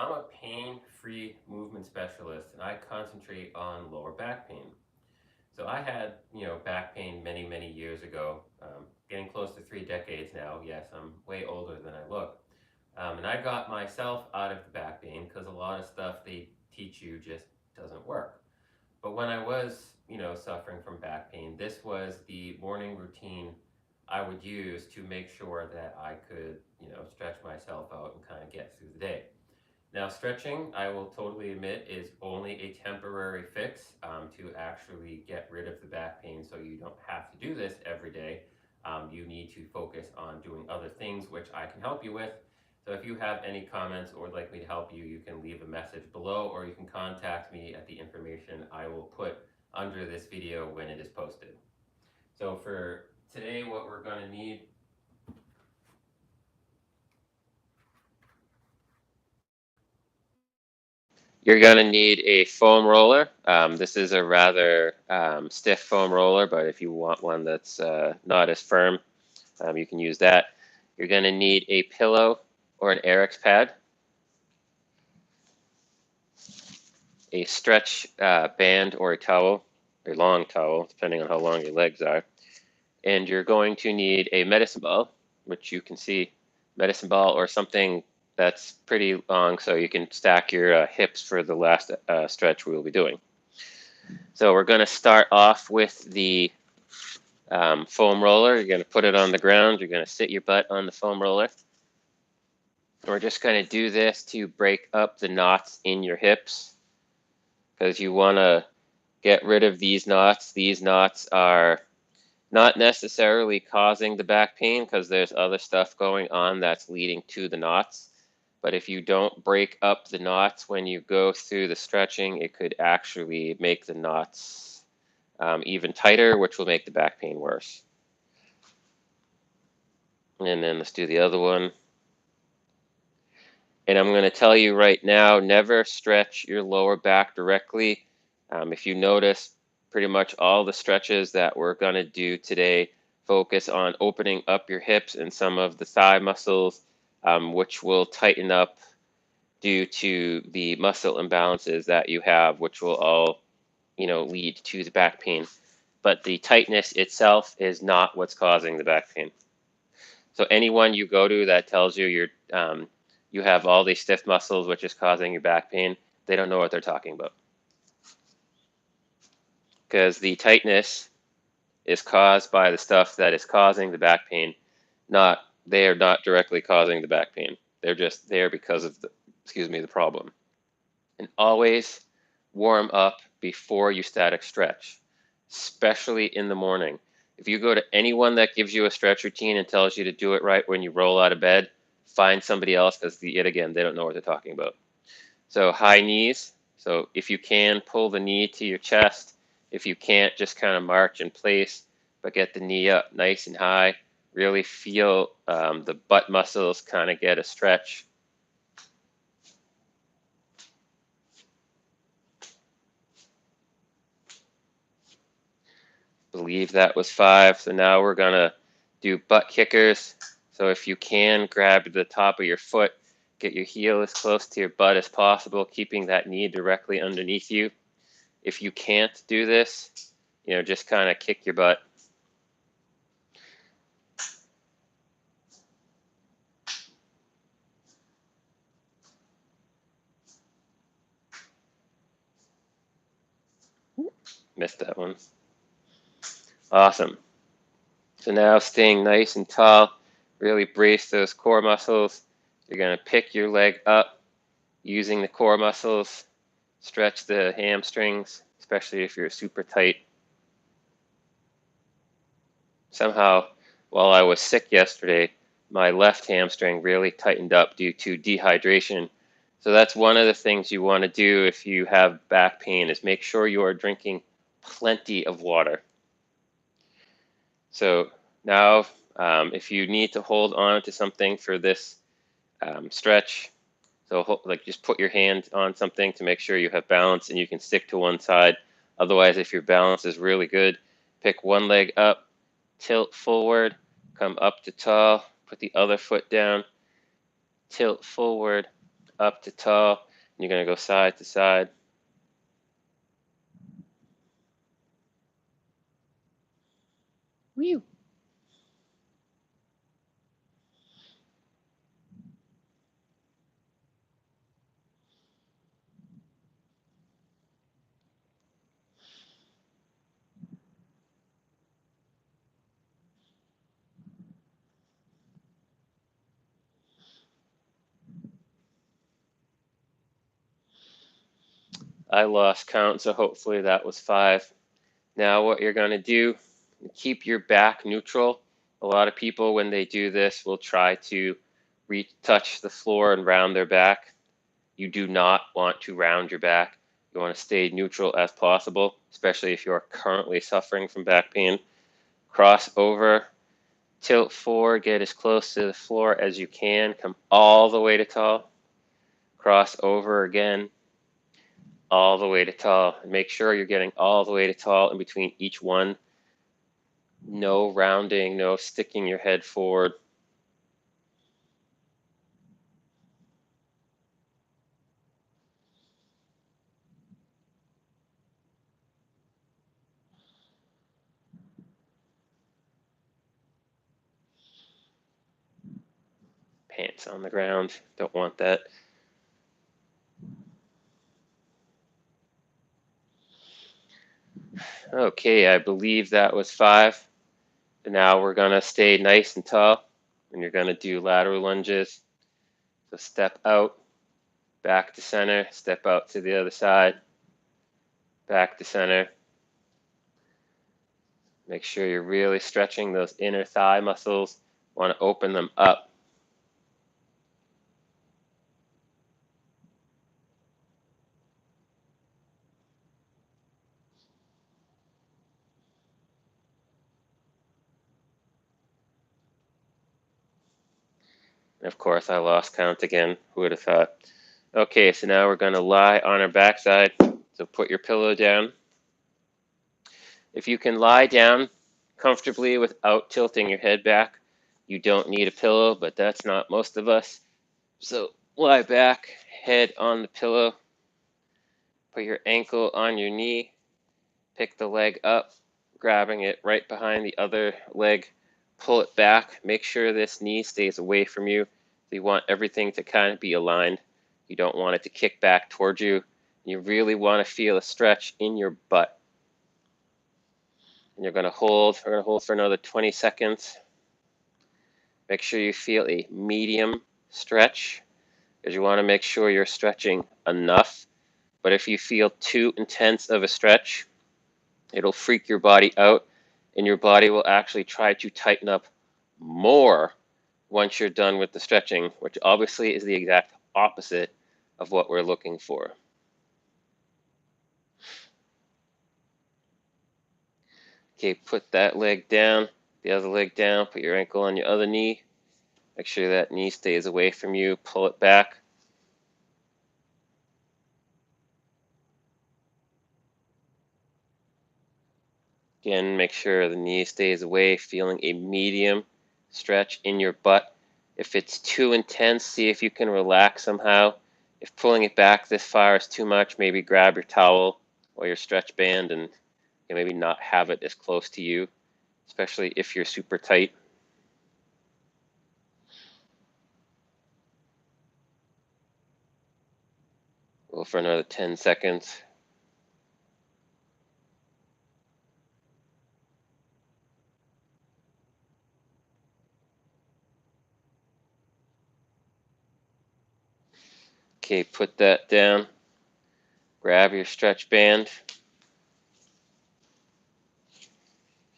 I'm a pain-free movement specialist and I concentrate on lower back pain. So I had, back pain many, many years ago, getting close to 3 decades now. Yes, I'm way older than I look. And I got myself out of the back pain because a lot of stuff they teach you just doesn't work. But when I was, suffering from back pain, this was the morning routine I would use to make sure that I could, stretch myself out and kind of get through the day. Now, stretching, I will totally admit, is only a temporary fix to actually get rid of the back pain so you don't have to do this every day. You need to focus on doing other things, which I can help you with. So, if you have any comments or would like me to help you, you can leave a message below or you can contact me at the information I will put under this video when it is posted. So, for today, what we're going to need. You're going to need a foam roller. This is a rather stiff foam roller, but if you want one that's not as firm, you can use that. You're going to need a pillow or an Eric's pad, a stretch band or a towel, a long towel, depending on how long your legs are. And you're going to need a medicine ball, which you can see, medicine ball or something that's pretty long so you can stack your hips for the last stretch we'll be doing. So we're going to start off with the foam roller. You're going to put it on the ground. You're going to sit your butt on the foam roller. We're just going to do this to break up the knots in your hips because you want to get rid of these knots. These knots are not necessarily causing the back pain because there's other stuff going on that's leading to the knots. But if you don't break up the knots when you go through the stretching, it could actually make the knots even tighter, which will make the back pain worse. And then let's do the other one. And I'm going to tell you right now, never stretch your lower back directly. If you notice, pretty much all the stretches that we're going to do today focus on opening up your hips and some of the thigh muscles, which will tighten up due to the muscle imbalances that you have, which will all, lead to the back pain. But the tightness itself is not what's causing the back pain. So anyone you go to that tells you you have all these stiff muscles, which is causing your back pain, they don't know what they're talking about. Because the tightness is caused by the stuff that is causing the back pain, they are not directly causing the back pain. They're just there because of the problem. And always warm up before you static stretch, especially in the morning. If you go to anyone that gives you a stretch routine and tells you to do it right when you roll out of bed, find somebody else because, yet again, they don't know what they're talking about. So high knees. So if you can, pull the knee to your chest. If you can't, just kind of march in place, but get the knee up nice and high. Really feel the butt muscles kind of get a stretch. Believe that was 5. So now we're going to do butt kickers. So if you can, grab the top of your foot, get your heel as close to your butt as possible, keeping that knee directly underneath you. If you can't do this, just kind of kick your butt. Missed that one. Awesome. So now staying nice and tall, really brace those core muscles. You're going to pick your leg up using the core muscles, stretch the hamstrings, especially if you're super tight. Somehow, while I was sick yesterday, my left hamstring really tightened up due to dehydration. So that's one of the things you want to do if you have back pain is make sure you are drinking plenty of water. So now, if you need to hold on to something for this stretch, so just put your hand on something to make sure you have balance and you can stick to one side. Otherwise, if your balance is really good, pick one leg up, tilt forward, come up to tall, put the other foot down, tilt forward, up to tall. And you're going to go side to side. Whew. I lost count, so hopefully that was 5. Now what you're going to do, keep your back neutral. A lot of people, when they do this, will try to touch the floor and round their back. You do not want to round your back. You want to stay neutral as possible, especially if you are currently suffering from back pain. Cross over, tilt forward, get as close to the floor as you can. Come all the way to tall. Cross over again, all the way to tall. And make sure you're getting all the way to tall in between each one. No rounding, no sticking your head forward. Pants on the ground, don't want that. Okay, I believe that was 5. Now we're gonna stay nice and tall, and you're gonna do lateral lunges. So step out, back to center, step out to the other side, back to center. Make sure you're really stretching those inner thigh muscles. Want to open them up. And of course, I lost count again. Who would have thought? Okay, so now we're going to lie on our backside. So put your pillow down. If you can lie down comfortably without tilting your head back, you don't need a pillow, but that's not most of us. So lie back, head on the pillow, put your ankle on your knee, pick the leg up, grabbing it right behind the other leg, pull it back, make sure this knee stays away from you. You want everything to kind of be aligned. You don't want it to kick back towards you. You really want to feel a stretch in your butt. And you're going to hold, we're going to hold for another 20 seconds. Make sure you feel a medium stretch, because you want to make sure you're stretching enough. But if you feel too intense of a stretch, it'll freak your body out, and your body will actually try to tighten up more once you're done with the stretching, which obviously is the exact opposite of what we're looking for. Okay, put that leg down, the other leg down, put your ankle on your other knee. Make sure that knee stays away from you, pull it back. Again, make sure the knee stays away, feeling a medium stretch in your butt. If it's too intense, see if you can relax somehow. If pulling it back this far is too much, maybe grab your towel or your stretch band and maybe not have it as close to you, especially if you're super tight. Go for another 10 seconds. Okay, put that down. Grab your stretch band.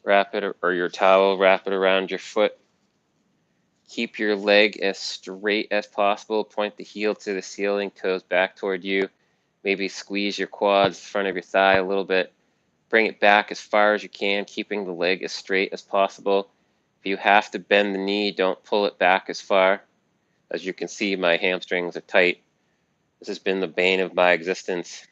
Wrap it, or your towel, wrap it around your foot. Keep your leg as straight as possible. Point the heel to the ceiling, toes back toward you. Maybe squeeze your quads, the front of your thigh a little bit. Bring it back as far as you can, keeping the leg as straight as possible. If you have to bend the knee, don't pull it back as far. As you can see, my hamstrings are tight. This has been the bane of my existence.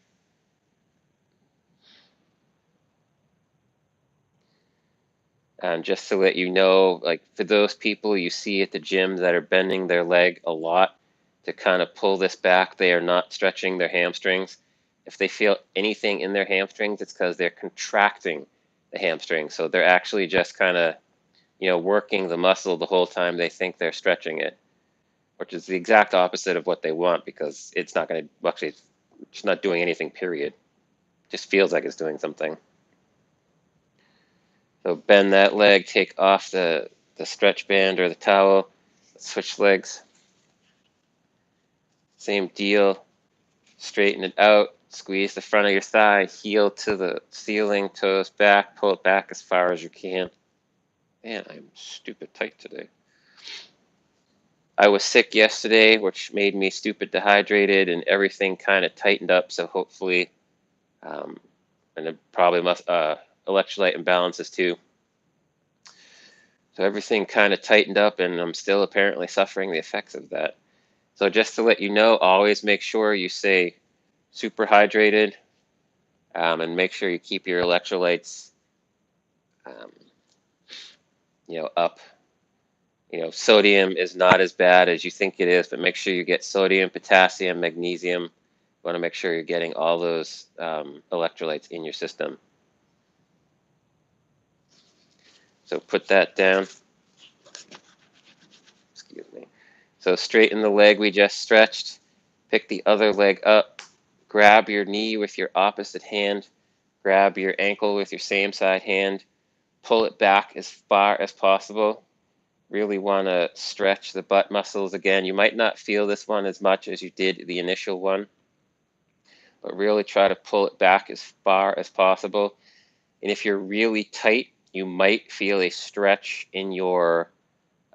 And just to let you know, like for those people you see at the gym that are bending their leg a lot, to kind of pull this back. They are not stretching their hamstrings. If they feel anything in their hamstrings, it's because they're contracting the hamstring. So they're actually just kind of, working the muscle the whole time they think they're stretching it, which is the exact opposite of what they want, because it's not going to, actually, it's not doing anything, period. It just feels like it's doing something. So bend that leg, take off the stretch band or the towel, switch legs. Same deal, straighten it out, squeeze the front of your thigh, heel to the ceiling, toes back, pull it back as far as you can. Man, I'm stupid tight today. I was sick yesterday, which made me stupid dehydrated, and everything kind of tightened up. So hopefully, and it probably must electrolyte imbalances too. So everything kind of tightened up, and I'm still apparently suffering the effects of that. So just to let you know, always make sure you stay super hydrated, and make sure you keep your electrolytes, um, up. Sodium is not as bad as you think it is, but make sure you get sodium, potassium, magnesium. You want to make sure you're getting all those electrolytes in your system. So put that down. Excuse me. So straighten the leg we just stretched. Pick the other leg up. Grab your knee with your opposite hand. Grab your ankle with your same side hand. Pull it back as far as possible. Really want to stretch the butt muscles again. You might not feel this one as much as you did the initial one, but really try to pull it back as far as possible. And if you're really tight, you might feel a stretch in your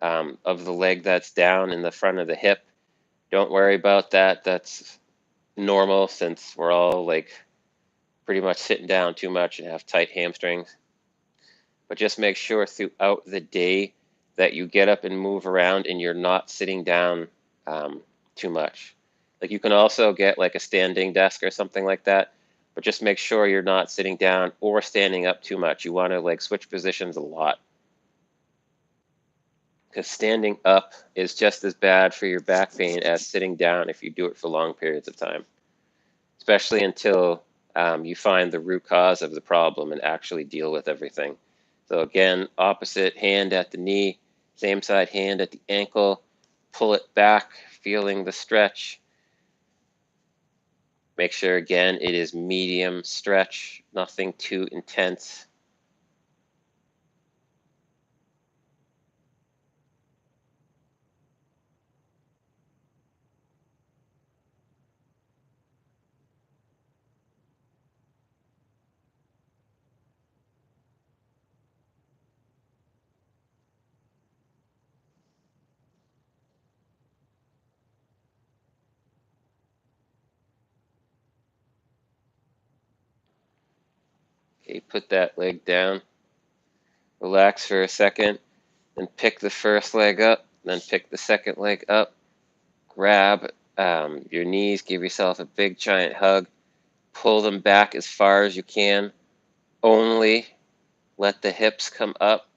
of the leg that's down in the front of the hip. Don't worry about that. That's normal, since we're all like pretty much sitting down too much and have tight hamstrings. But just make sure throughout the day that you get up and move around and you're not sitting down too much. Like, you can also get like a standing desk or something like that, but just make sure you're not sitting down or standing up too much. You want to like switch positions a lot, because standing up is just as bad for your back pain as sitting down if you do it for long periods of time, especially until you find the root cause of the problem and actually deal with everything. So again, opposite hand at the knee, same side hand at the ankle, pull it back, feeling the stretch. Make sure again it is medium stretch, nothing too intense. Okay, put that leg down, relax for a second, then pick the first leg up, then pick the second leg up, grab your knees, give yourself a big giant hug, pull them back as far as you can. Only let the hips come up.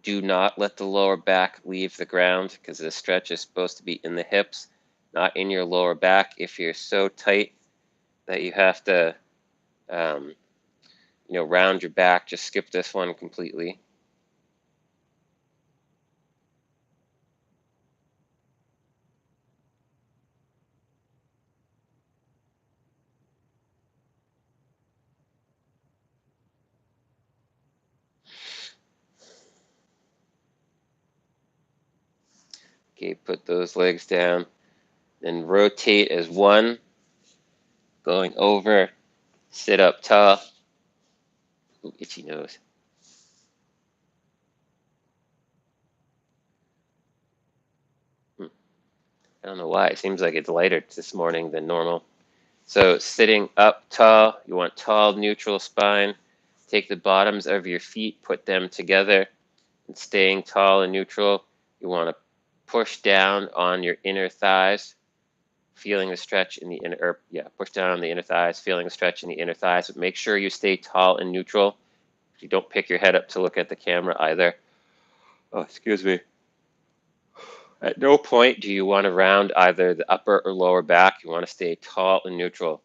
Do not let the lower back leave the ground, because the stretch is supposed to be in the hips, not in your lower back. If you're so tight that you have to, round your back, just skip this one completely. Okay, put those legs down, then rotate as one, going over, sit up tall. Ooh, itchy nose. I don't know why. It seems like it's lighter this morning than normal. So sitting up tall, you want tall, neutral spine. Take the bottoms of your feet, put them together, and staying tall and neutral, you want to push down on your inner thighs, feeling the stretch in the inner, push down on the inner thighs, feeling the stretch in the inner thighs, but make sure you stay tall and neutral. You don't pick your head up to look at the camera either. Oh, excuse me. At no point do you want to round either the upper or lower back. You want to stay tall and neutral.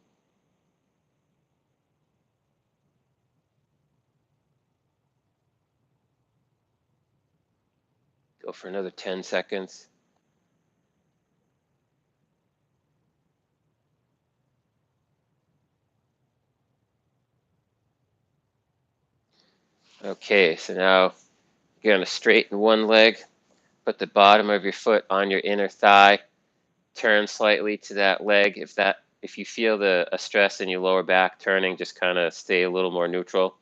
Go for another 10 seconds. Okay, so now you're going to straighten one leg, put the bottom of your foot on your inner thigh, turn slightly to that leg. If you feel a stress in your lower back turning, just kind of stay a little more neutral.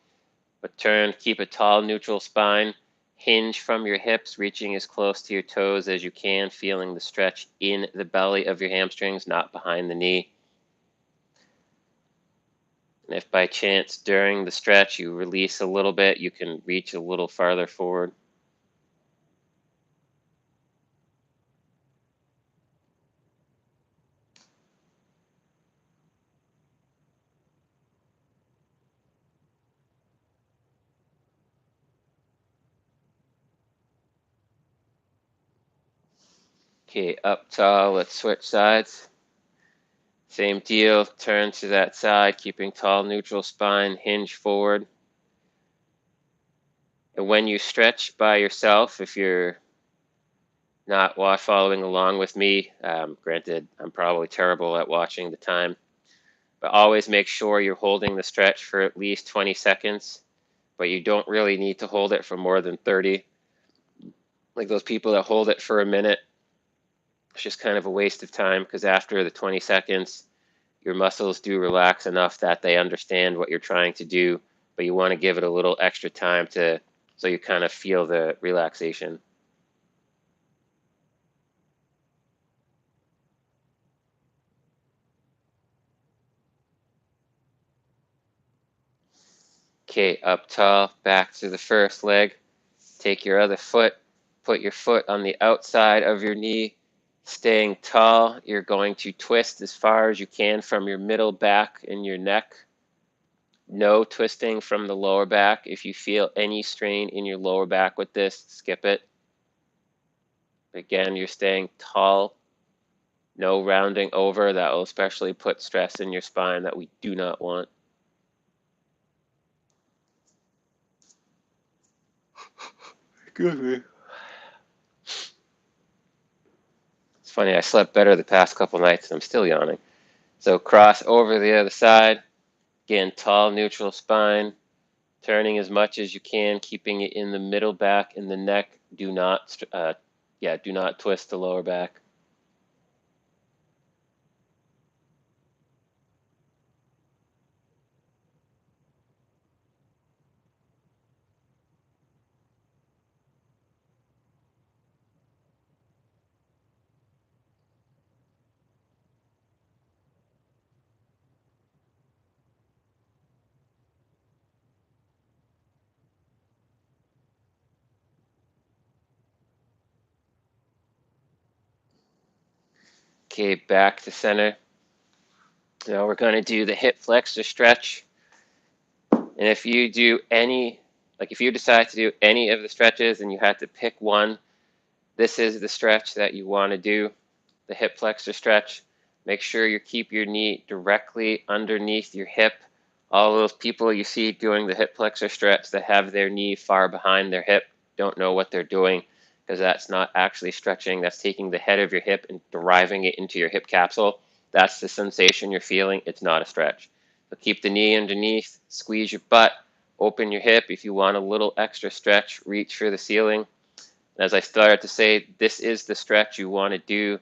But turn, keep a tall neutral spine, hinge from your hips, reaching as close to your toes as you can, feeling the stretch in the belly of your hamstrings, not behind the knee. And if by chance during the stretch you release a little bit, you can reach a little farther forward. Okay, up tall, let's switch sides. Same deal, turn to that side, keeping tall neutral spine, hinge forward. And when you stretch by yourself, if you're not following along with me, granted, I'm probably terrible at watching the time, but always make sure you're holding the stretch for at least 20 seconds, but you don't really need to hold it for more than 30. Like those people that hold it for a minute, it's just kind of a waste of time because after the 20 seconds, your muscles do relax enough that they understand what you're trying to do, but you want to give it a little extra time so you kind of feel the relaxation. Okay, up tall, back to the first leg. Take your other foot, put your foot on the outside of your knee, staying tall. You're going to twist as far as you can from your middle back and your neck. No twisting from the lower back. If you feel any strain in your lower back with this, skip it. Again, you're staying tall. No rounding over. That will especially put stress in your spine that we do not want. Excuse me. It's funny, I slept better the past couple nights and I'm still yawning. So cross over the other side. Again, tall, neutral spine. Turning as much as you can, keeping it in the middle back and the neck. Do not, do not twist the lower back. Okay, back to center. Now we're going to do the hip flexor stretch. And if you do if you decide to do any of the stretches and you had to pick one, this is the stretch that you want to do, the hip flexor stretch. Make sure you keep your knee directly underneath your hip. All those people you see doing the hip flexor stretch that have their knee far behind their hip don't know what they're doing because that's not actually stretching. That's taking the head of your hip and driving it into your hip capsule. That's the sensation you're feeling. It's not a stretch. So keep the knee underneath, squeeze your butt, open your hip. If you want a little extra stretch, reach for the ceiling. As I started to say, this is the stretch you want to do.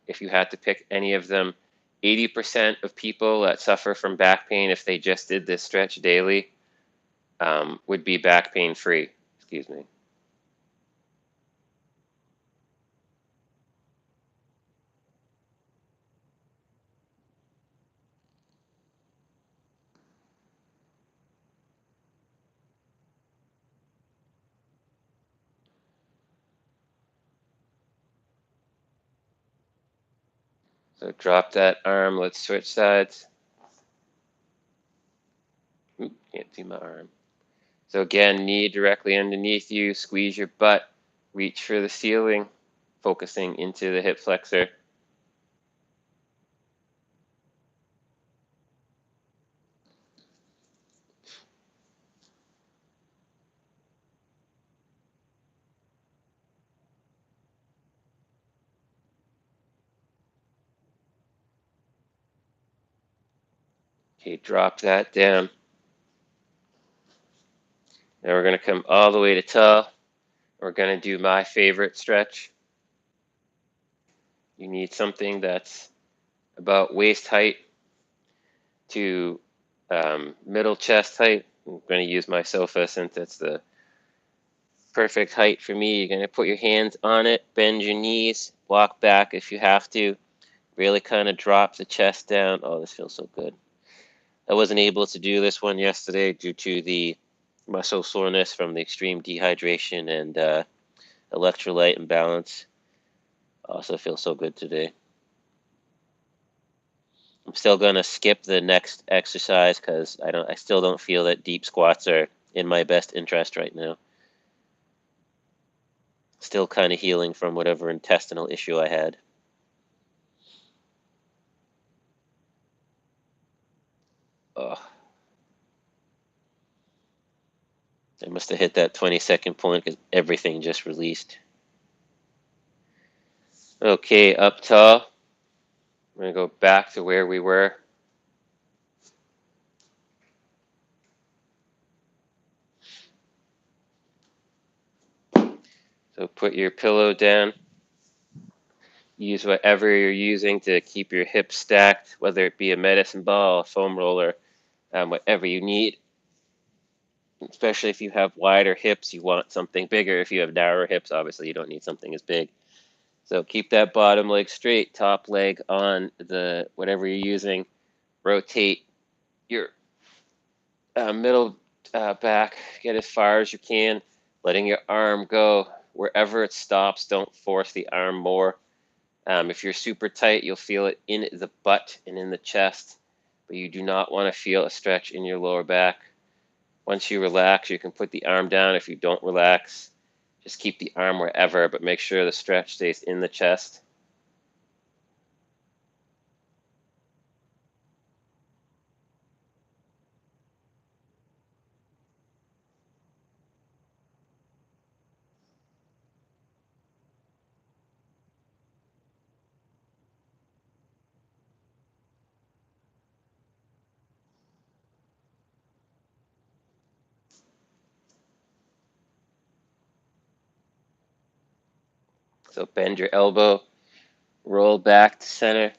If you had to pick any of them, 80% of people that suffer from back pain, if they just did this stretch daily, would be back pain free. Excuse me. So drop that arm. Let's switch sides. Oop, can't see my arm. So again, knee directly underneath you. Squeeze your butt. Reach for the ceiling. focusing into the hip flexor. Okay, drop that down. Now we're going to come all the way to tall. We're going to do my favorite stretch. You need something that's about waist height to middle chest height. I'm going to use my sofa since it's the perfect height for me. You're going to put your hands on it, bend your knees, walk back if you have to. Really kind of drop the chest down. Oh, this feels so good. I wasn't able to do this one yesterday due to the muscle soreness from the extreme dehydration and electrolyte imbalance. Also feels so good today. I'm still gonna skip the next exercise because I still don't feel that deep squats are in my best interest right now. Still kind of healing from whatever intestinal issue I had. Oh, I must have hit that 20-second point because everything just released. Okay, up tall. We're gonna go back to where we were. So put your pillow down. Use whatever you're using to keep your hips stacked, whether it be a medicine ball, a foam roller, whatever you need. Especially if you have wider hips, you want something bigger. If you have narrower hips, obviously you don't need something as big. So keep that bottom leg straight, top leg on the whatever you're using. Rotate your middle back, get as far as you can, letting your arm go wherever it stops. Don't force the arm more. If you're super tight, you'll feel it in the butt and in the chest, but you do not want to feel a stretch in your lower back. Once you relax, you can put the arm down. If you don't relax, just keep the arm wherever, but make sure the stretch stays in the chest. So bend your elbow, roll back to center.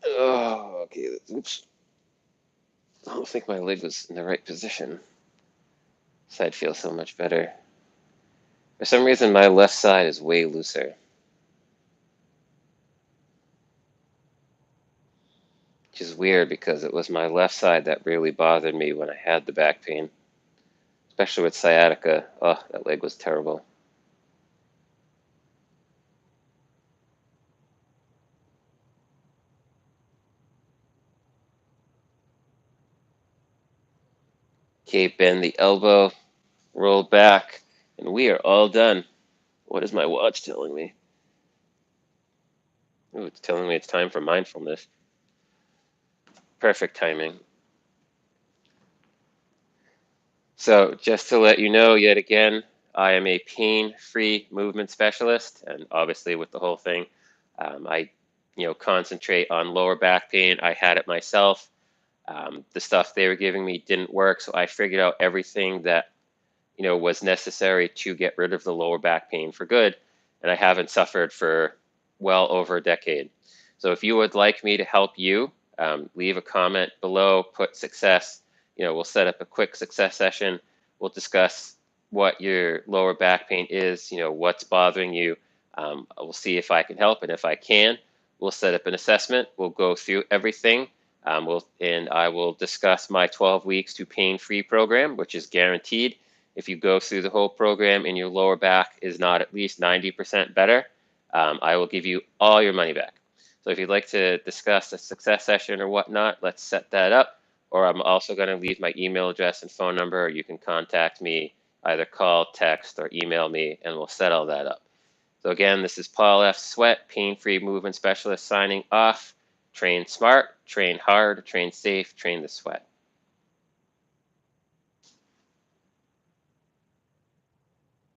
Oh, okay. Oops. I don't think my leg was in the right position. Side feels so much better. For some reason, my left side is way looser, which is weird because it was my left side that really bothered me when I had the back pain, especially with sciatica. Oh, that leg was terrible. Okay, bend the elbow, roll back, and we are all done. What is my watch telling me? Ooh, it's telling me it's time for mindfulness. Perfect timing. So, just to let you know, yet again, I am a pain-free movement specialist, and obviously, with the whole thing, I, concentrate on lower back pain. I had it myself. The stuff they were giving me didn't work, so I figured out everything that was necessary to get rid of the lower back pain for good, and I haven't suffered for well over a decade. So if you would like me to help you, leave a comment below, put success. We'll set up a quick success session. We'll discuss what your lower back pain is, what's bothering you. We'll see if I can help, and if I can, we'll set up an assessment. We'll go through everything. And I will discuss my 12 weeks to pain-free program, which is guaranteed. If you go through the whole program and your lower back is not at least 90% better, I will give you all your money back. So if you'd like to discuss a success session or whatnot, let's set that up. or I'm also going to leave my email address and phone number, or you can contact me, either call, text, or email me, and we'll set all that up. So again, this is Paul F. Sweat, pain-free movement specialist, signing off. Train smart, train hard, train safe, train the sweat.